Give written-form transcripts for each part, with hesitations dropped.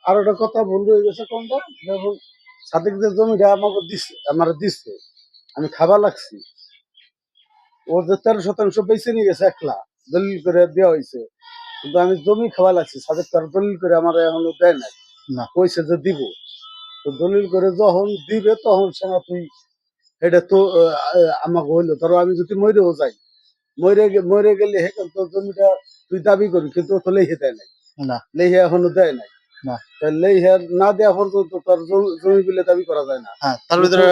আর একটা কথা ভুল হয়ে গেছে কোনটা, দেখুন সাদিক যে জমিটা আমাকে দিচ্ছে, আমার দিচ্ছে, আমি খাবার লাগছি, ও যে 13% বেশি নিয়ে গেছে একলা, দলিল করে দেওয়া হয়েছে, কিন্তু আমি জমি খাওয়া লাগছি, সাদিক তার দলিল করে আমার এখনো দেয় নাই, না কইছে যে দিব, তো দলিল করে যখন দিবে তখন সে না তুই এটা তো আমাকে হইলো, ধরো আমি যদি মরেও যাই, মরে গেলে হেকাল তোর জমিটা তুই দাবি করি, কিন্তু ও তো লেখে দেয় নাই, না লেখে এখনো দেয় নাই, না লেখে না দেওয়া পর্যন্ত তার জমি বিলে দাবি করা যায় না। হ্যাঁ তার মুখে ভিতরে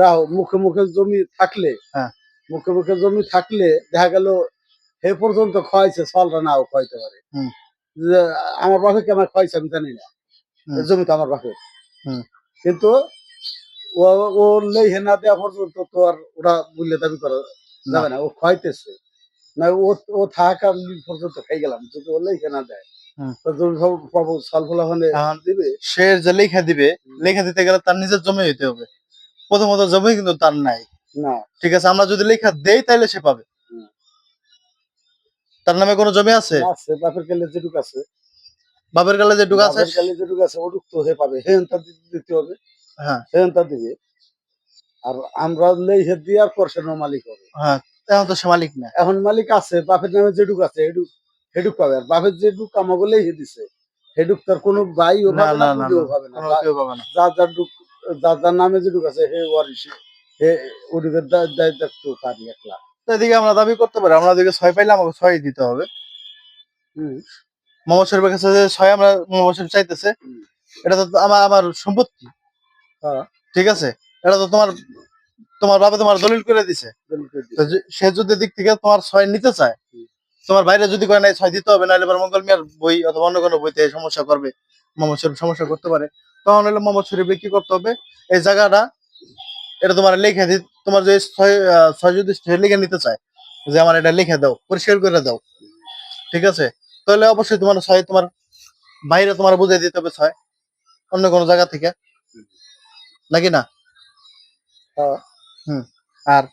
রাও মুখে মুখে জমি থাকলে, হ্যাঁ মুখে মুখে জমি থাকলে দেখা গেল হে পর্যন্ত খাওয়াইছে, ফলটা নাও খাওয়াইতে পারে, হুম যে আমার বাপে কি আমার খাওয়াইছে আমি জানি না, হুম জমি তো আমার বাপের, হুম কিন্তু ও ও লেখে না দেওয়া পর্যন্ত তো আর ওরা মূল্যে দাবি করা না যাবে না, ও খাইতেছে না, ও থাকার পর্যন্ত খাই গেলাম, যদি ও লেখে না দেয় হুম তো জমি পাবো সালফলা হলে এখন দিবে। সে যে লেখা দিবে, লেখা দিতে গেলে তার নিজের জমি হইতে হবে। প্রথমত জমি কিন্তু তার নাই, না। ঠিক আছে, আমরা যদি লেখা দেই তাইলে সে পাবে। হুম। তার নামে কোনো জমি আছে? না, আছে বাপের কালে যেটুক আছে, বাপের কালে যেটুকু আছে বাপের কালে যেটুক আছে ওটুক তো হে পাবে, হেন তা দিতে হবে, হ্যাঁ হেন তা দিবে, আর আমরা লেখে দেওয়ার পর সে মালিক হবে। হ্যাঁ, এখন তো সে মালিক না। এখন মালিক আছে, বাপের নামে যেটুক আছে হেডুক হেডুক পাবে, আর বাপের যেটুক আমাকে লেখে দিছে হেডুক তার কোনো ভাইও না পাবে না, না না বুঝেও না, পাবে না, কোনো কেউ পাবে না। যার যার যার যার নামে যেটুক আছে হে ওয়ারিসে, হে ওদিকে দায়িত্ব তারই একলা। তো এদিকে আমরা দাবি করতে পারি, আমরা এদিকে 6 পাইলে আমাকে 6 দিতে হবে। হুম মোহাম্মদ শরীফের কাছে যে 6 আমরা মোহাম্মদ শরীফ চাইতেছে, হুম, এটা তো আমার আমার সম্পত্তি, হ্যাঁ, ঠিক আছে, এটা তো তোমার, তোমার বাবা তোমার দলিল করে দিছে। দলিল করে তো দিছে। সে যদি দিক থেকে তোমার 6 নিতে চায়, হুম, তোমার বাইরে যদি কয় নাই 6 দিতে হবে, নাহলে এবার মঙ্গল মিয়ার বই অথবা অন্য কোনো বইতে সমস্যা করবে, মোহাম্মদ শরীফ সমস্যা করতে পারে, তখন হলে মোহাম্মদ শরীফ কি করতে হবে, এই জায়গাটা এটা তোমার লিখে দি, তোমার যে 6 যদি সে লিখে নিতে চায় যে আমার এটা লিখে দাও, পরিষ্কার করে দাও, ঠিক আছে, তাহলে অবশ্যই তোমার 6 তোমার বাইরে তোমার বুঝিয়ে দিতে হবে 6 অন্য কোনো জায়গা থেকে, নাকি না? হ্যাঁ, হুম। আর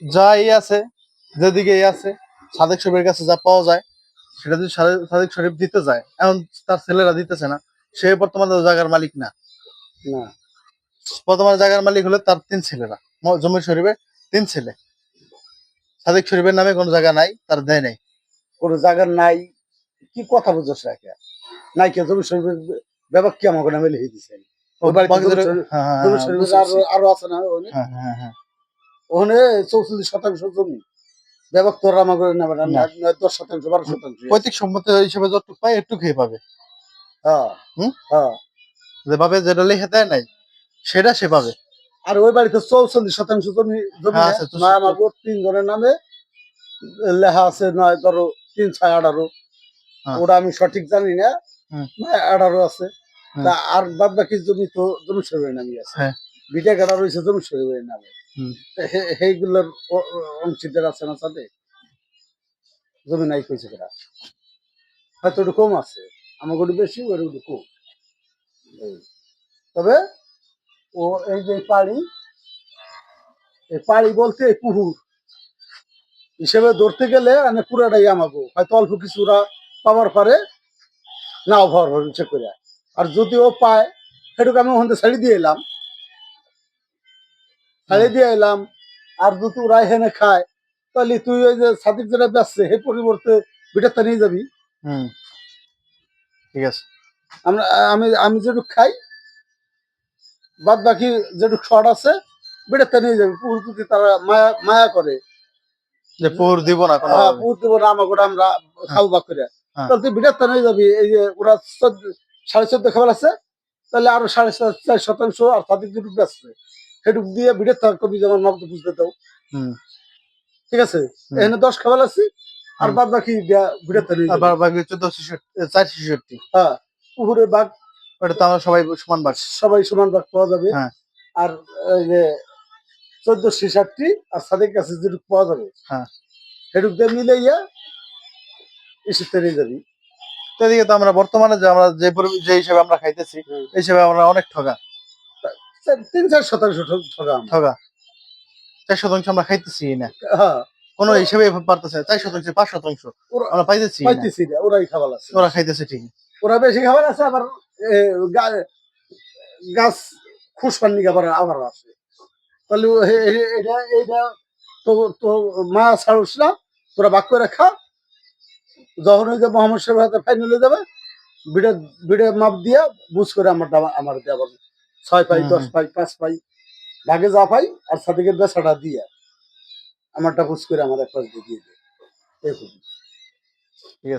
যা এই আছে, যেদিকে এই আছে, সাদেক শরীফের কাছে যা পাওয়া যায় সেটা যদি সাদেক শরীফ দিতে যায়, এখন তার ছেলেরা দিতেছে না, সে বর্তমানে জায়গার মালিক না। না, বর্তমানে জায়গার মালিক হলো তার 3 ছেলেরা, জমির শরীফের 3 ছেলে, সাদেক শরীফের নামে কোনো জায়গা নাই, তার দেয় নাই। কোনো জায়গার নাই, কি কথা বুঝছ রাখে নাই, কে জমি শরীফের ব্যাপার কি আমাকে নামে লিখে দিছেন, ও ওই বাড়িতে বাকি জমি ধরে শরীফ, হ্যাঁ হ্যাঁ জমি হ্যাঁ, শরীফের বুঝতে আরো পারছি। আরো আছে না ওখানে, হ্যাঁ হ্যাঁ হ্যাঁ। ওখানে 34% জমি ব্যাপক তোর আমাকে নেবে না, না, 10%, 12% আছে। পৈতৃক সম্পত্তি হিসেবে যতটুকু পাই একটু খেয়ে পাবে। হ্যাঁ, হুম, হ্যাঁ, যেভাবে যেটা লিখে দেয় নাই সেটা সে পাবে। আর ওই বাড়িতে 44% জমি, জমি হ্যাঁ না আছে তো, নয় আমাকে 3 জনের নামে লেখা আছে, নয় ধরো 3, 6, 18, হ্যাঁ ওটা আমি সঠিক জানি না, হুম 18 আছে, হুম তা আর বাদ বাকি জমি তো জমি শরীরের নামই আছে, হ্যাঁ বিটা কাটা রয়েছে জমি শরীরের নামে, হুম। সেইগুলোর অংশীদার আছে না, সাথে জমি নাই কইছে কেনা, হয়তো একটু কম আছে, আমাকে একটু বেশি ওর একটু কম, এই। তবে ও এই যে পাড়ি, এই পাড়ি বলতে এই পুকুর হিসেবে ধরতে গেলে মানে পুরাটাই আমাগো, হয়তো অল্প কিছু ওরা পাওয়ার পারে, নাও ভর ভর ইচ্ছে করে, আর যদি ও পায় সেটুকু আমি ওখান থেকে ছাড়ি দিয়ে এলাম, ছাড়ি দিয়ে এলাম, আর যদি ওরা এখানে খায় তাহলে তুই ওই যে সাদিক যেটা বেচছে সেই পরিবর্তে বিটারটা নিয়ে যাবি, হুম ঠিক আছে। আমরা আমি আমি যেটুকু খাই বাদ বাকি যেটুকু শর্ট আছে বিটারটা নিয়ে যাবি, পুকুর প্রতি তারা মায়া মায়া করে, যে পোর দিব না কোনো হ্যাঁ ভাবে। পুকুর দেবো না আমাকে, আমরা হ্যাঁ খাবো বাক করে, হ্যাঁ তাহলে তুই বিটারটা নিয়ে যাবি, এই যে ওরা 14.5 খাবার আছে, তাহলে আরো 4.5% আর সাদিক যেটুকু বেচছে সেটুকু দিয়ে বিটার থাক কবি যেমন মাপ বুঝতে দাও, হুম ঠিক আছে, হুম এখানে 10 খাবার আছে, আর হুম। বাদ বাকি বিটারটা নিয়ে যাবি। আবার বাকি 14 4 66, হ্যাঁ, পুকুরের বাঘ ওটা তো আমরা সবাই সমান ভাগ। সবাই সমান ভাগ পাওয়া যাবে, হ্যাঁ আর এই যে 14 66 আর সাদের কাছে যেটুকু পাওয়া যাবে হ্যাঁ। সেটুক দিয়ে মিলে ইয়া এসে নিয়ে যাবি। তো এদিকে তো আমরা বর্তমানে যে আমরা যে হিসাবে আমরা খাইতেছি, হুম। এই হিসাবে আমরা অনেক ঠগা 3-4% ঠকা আমরা। ঠগা, 4 শতাংশ আমরা খাইতেছি না, হ্যাঁ, কোনো হিসাবে পারতেছে না, 4 শতাংশ 5 শতাংশ ওরা আমরা পাইতেছি না, পাইতেছি না, ওরাই খাবার আছে ওরা বেশি। খাইতেছে ঠিকই। ওরা বেশি খাবার আছে, আবার এ, গাছ খুশপান নিকে আবার আসে। তাহলে এটা এটা তো তো মা ছাড়ুস না, তোরা বাক করে খা। যখন ওই যে মোহাম্মদ সাহেবের হাতে ফাইনাল হয়ে যাবে, বিড়ে বিড়ে মাপ দিয়া বুঝ করে আমার দেওয়া 6 পাই, হুম, 10 পাই, 5 পাই, ভাগে যা পাই আর সাদিকের বেচাটা দিয়া আমারটা বুঝ করে আমার এক পাশ দিয়ে দিয়ে দেয়। ঠিক আছে।